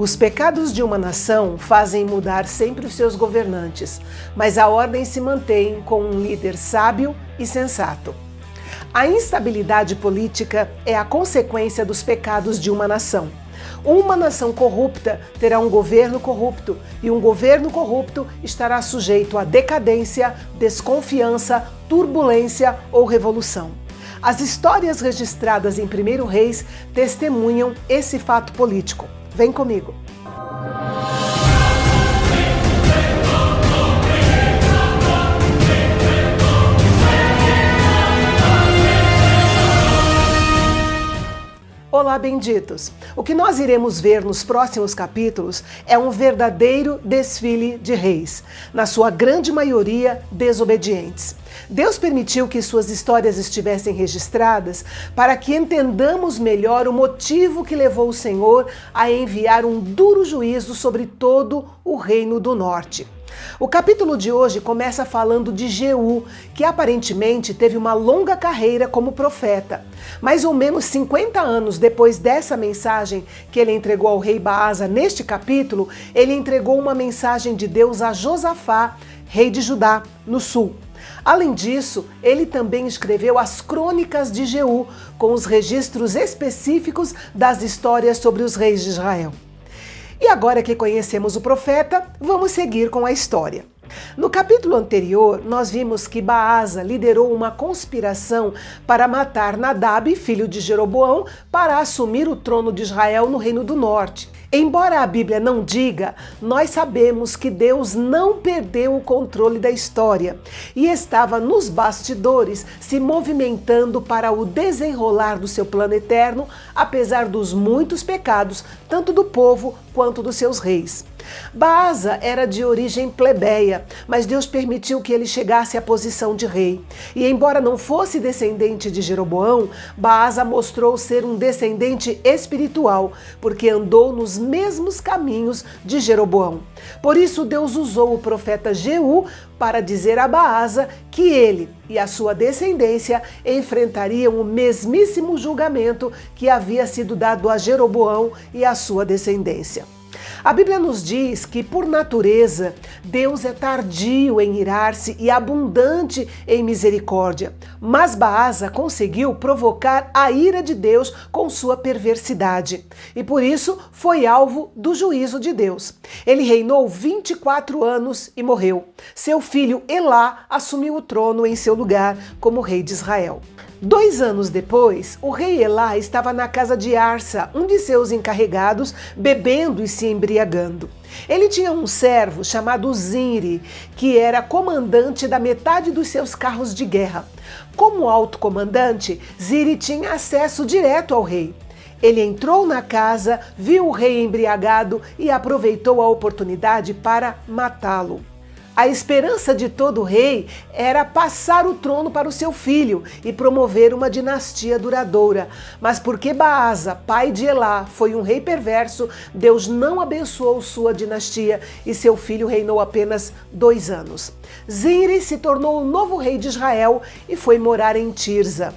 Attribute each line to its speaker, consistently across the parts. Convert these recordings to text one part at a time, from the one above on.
Speaker 1: Os pecados de uma nação fazem mudar sempre os seus governantes, mas a ordem se mantém com um líder sábio e sensato. A instabilidade política é a consequência dos pecados de uma nação. Uma nação corrupta terá um governo corrupto, e um governo corrupto estará sujeito a decadência, desconfiança, turbulência ou revolução. As histórias registradas em 1 Reis testemunham esse fato político. Vem comigo. Olá, benditos! O que nós iremos ver nos próximos capítulos é um verdadeiro desfile de reis, na sua grande maioria desobedientes. Deus permitiu que suas histórias estivessem registradas para que entendamos melhor o motivo que levou o Senhor a enviar um duro juízo sobre todo o reino do norte. O capítulo de hoje começa falando de Jeú, que aparentemente teve uma longa carreira como profeta. Mais ou menos 50 anos depois dessa mensagem que ele entregou ao rei Baasa neste capítulo, ele entregou uma mensagem de Deus a Josafá, rei de Judá, no sul. Além disso, ele também escreveu as crônicas de Jeú, com os registros específicos das histórias sobre os reis de Israel. E agora que conhecemos o profeta, vamos seguir com a história. No capítulo anterior, nós vimos que Baasa liderou uma conspiração para matar Nadab, filho de Jeroboão, para assumir o trono de Israel no Reino do Norte. Embora a Bíblia não diga, nós sabemos que Deus não perdeu o controle da história e estava nos bastidores se movimentando para o desenrolar do seu plano eterno, apesar dos muitos pecados, tanto do povo quanto dos seus reis. Baasa era de origem plebeia, mas Deus permitiu que ele chegasse à posição de rei. E embora não fosse descendente de Jeroboão, Baasa mostrou ser um descendente espiritual, porque andou nos mesmos caminhos de Jeroboão. Por isso Deus usou o profeta Jeú para dizer a Baasa que ele e a sua descendência enfrentariam o mesmíssimo julgamento que havia sido dado a Jeroboão e à sua descendência. A Bíblia nos diz que, por natureza, Deus é tardio em irar-se e abundante em misericórdia. Mas Baasa conseguiu provocar a ira de Deus com sua perversidade. E por isso foi alvo do juízo de Deus. Ele reinou 24 anos e morreu. Seu filho Elá assumiu o trono em seu lugar como rei de Israel. 2 anos depois, o rei Elá estava na casa de Arsa, um de seus encarregados, bebendo e se embriagando. Ele tinha um servo chamado Zinri, que era comandante da metade dos seus carros de guerra. Como alto comandante, Zinri tinha acesso direto ao rei. Ele entrou na casa, viu o rei embriagado e aproveitou a oportunidade para matá-lo. A esperança de todo rei era passar o trono para o seu filho e promover uma dinastia duradoura. Mas porque Baasa, pai de Elá, foi um rei perverso, Deus não abençoou sua dinastia e seu filho reinou apenas 2 anos. Zinri se tornou o novo rei de Israel e foi morar em Tirza.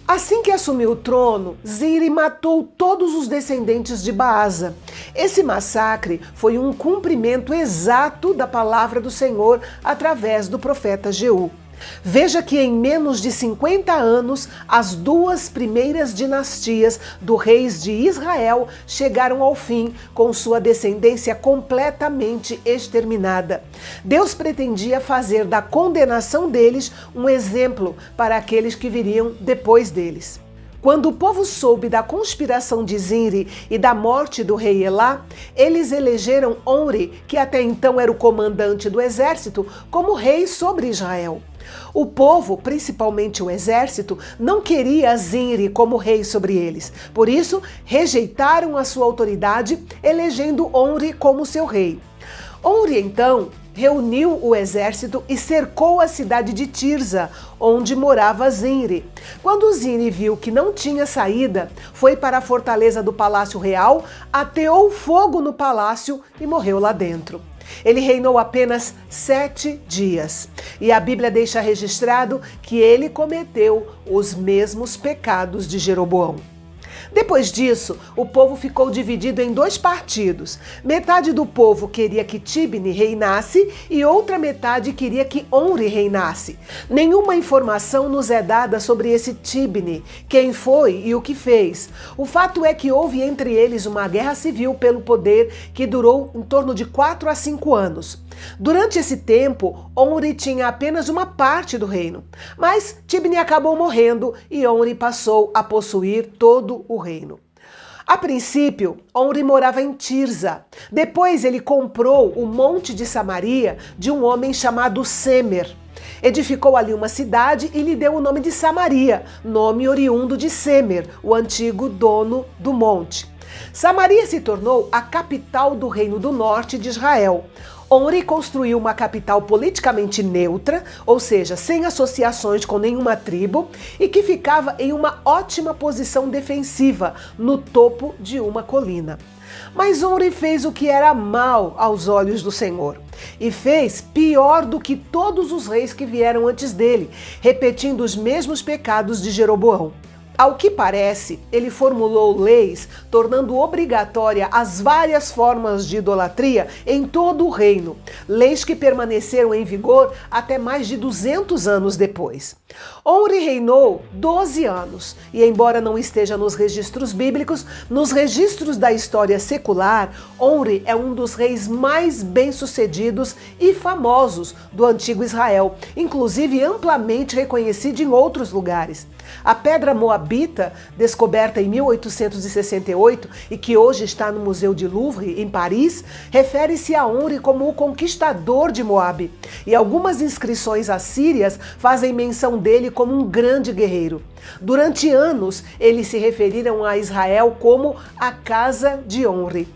Speaker 1: Assim que assumiu o trono, Zinri matou todos os descendentes de Baasa. Esse massacre foi um cumprimento exato da palavra do Senhor através do profeta Jeú. Veja que em menos de 50 anos, as 2 primeiras dinastias do reis de Israel chegaram ao fim, com sua descendência completamente exterminada. Deus pretendia fazer da condenação deles um exemplo para aqueles que viriam depois deles. Quando o povo soube da conspiração de Zinri e da morte do rei Elá, eles elegeram Omri, que até então era o comandante do exército, como rei sobre Israel. O povo, principalmente o exército, não queria Zinri como rei sobre eles. Por isso, rejeitaram a sua autoridade, elegendo Omri como seu rei. Omri, então, reuniu o exército e cercou a cidade de Tirza, onde morava Zinri. Quando Zinri viu que não tinha saída, foi para a fortaleza do Palácio Real, ateou fogo no palácio e morreu lá dentro. Ele reinou apenas 7 dias. E a Bíblia deixa registrado que ele cometeu os mesmos pecados de Jeroboão. Depois disso, o povo ficou dividido em dois partidos. Metade do povo queria que Tibni reinasse e outra metade queria que Omri reinasse. Nenhuma informação nos é dada sobre esse Tibni, quem foi e o que fez. O fato é que houve entre eles uma guerra civil pelo poder que durou em torno de 4 a 5 anos. Durante esse tempo, Omri tinha apenas uma parte do reino, mas Tibni acabou morrendo e Omri passou a possuir todo o reino. A princípio, Omri morava em Tirza. Depois ele comprou o monte de Samaria de um homem chamado Semer. Edificou ali uma cidade e lhe deu o nome de Samaria, nome oriundo de Semer, o antigo dono do monte. Samaria se tornou a capital do reino do norte de Israel. Omri construiu uma capital politicamente neutra, ou seja, sem associações com nenhuma tribo, e que ficava em uma ótima posição defensiva, no topo de uma colina. Mas Omri fez o que era mal aos olhos do Senhor, e fez pior do que todos os reis que vieram antes dele, repetindo os mesmos pecados de Jeroboão. Ao que parece, ele formulou leis tornando obrigatória as várias formas de idolatria em todo o reino, leis que permaneceram em vigor até mais de 200 anos depois. Omri reinou 12 anos e, embora não esteja nos registros bíblicos, nos registros da história secular, Omri é um dos reis mais bem-sucedidos e famosos do antigo Israel, inclusive amplamente reconhecido em outros lugares. A pedra moabita, descoberta em 1868 e que hoje está no Museu de Louvre, em Paris, refere-se a Omri como o conquistador de Moabe, e algumas inscrições assírias fazem menção dele como um grande guerreiro. Durante anos, eles se referiram a Israel como a casa de Omri.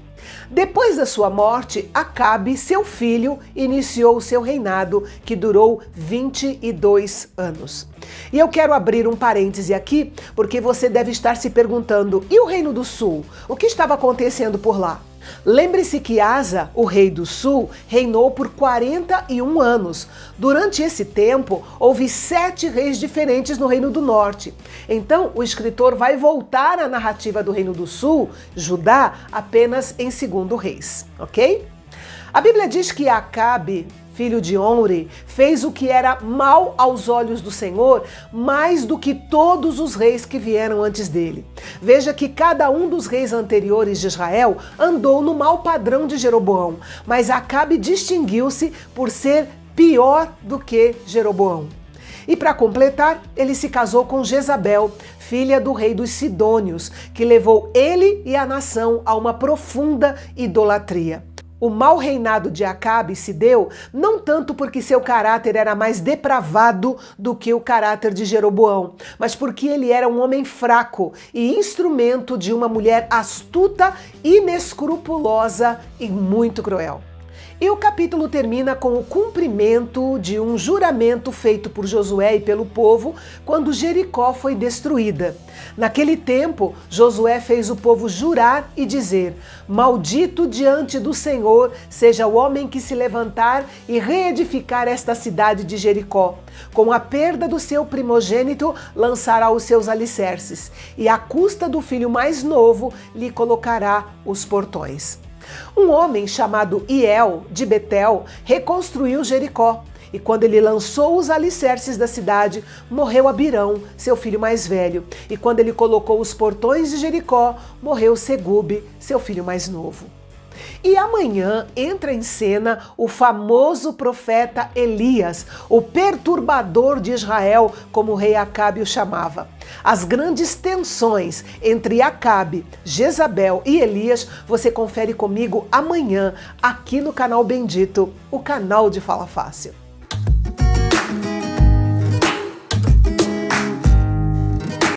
Speaker 1: Depois da sua morte, Acabe, seu filho, iniciou o seu reinado, que durou 22 anos. E eu quero abrir um parêntese aqui, porque você deve estar se perguntando, e o Reino do Sul? O que estava acontecendo por lá? Lembre-se que Asa, o rei do sul, reinou por 41 anos. Durante esse tempo, houve 7 reis diferentes no Reino do Norte. Então, o escritor vai voltar à narrativa do Reino do Sul, Judá, apenas em 2º Reis, ok? A Bíblia diz que Acabe, filho de Omri, fez o que era mal aos olhos do Senhor, mais do que todos os reis que vieram antes dele. Veja que cada um dos reis anteriores de Israel andou no mau padrão de Jeroboão, mas Acabe distinguiu-se por ser pior do que Jeroboão. E para completar, ele se casou com Jezabel, filha do rei dos Sidônios, que levou ele e a nação a uma profunda idolatria. O mau reinado de Acabe se deu não tanto porque seu caráter era mais depravado do que o caráter de Jeroboão, mas porque ele era um homem fraco e instrumento de uma mulher astuta, inescrupulosa e muito cruel. E o capítulo termina com o cumprimento de um juramento feito por Josué e pelo povo quando Jericó foi destruída. Naquele tempo, Josué fez o povo jurar e dizer: "Maldito diante do Senhor seja o homem que se levantar e reedificar esta cidade de Jericó. Com a perda do seu primogênito, lançará os seus alicerces, e à custa do filho mais novo lhe colocará os portões." Um homem chamado Iel, de Betel, reconstruiu Jericó. E quando ele lançou os alicerces da cidade, morreu Abirão, seu filho mais velho. E quando ele colocou os portões de Jericó, morreu Segube, seu filho mais novo. E amanhã entra em cena o famoso profeta Elias, o perturbador de Israel, como o rei Acabe o chamava. As grandes tensões entre Acabe, Jezabel e Elias você confere comigo amanhã, aqui no canal Bendito, o canal de Fala Fácil.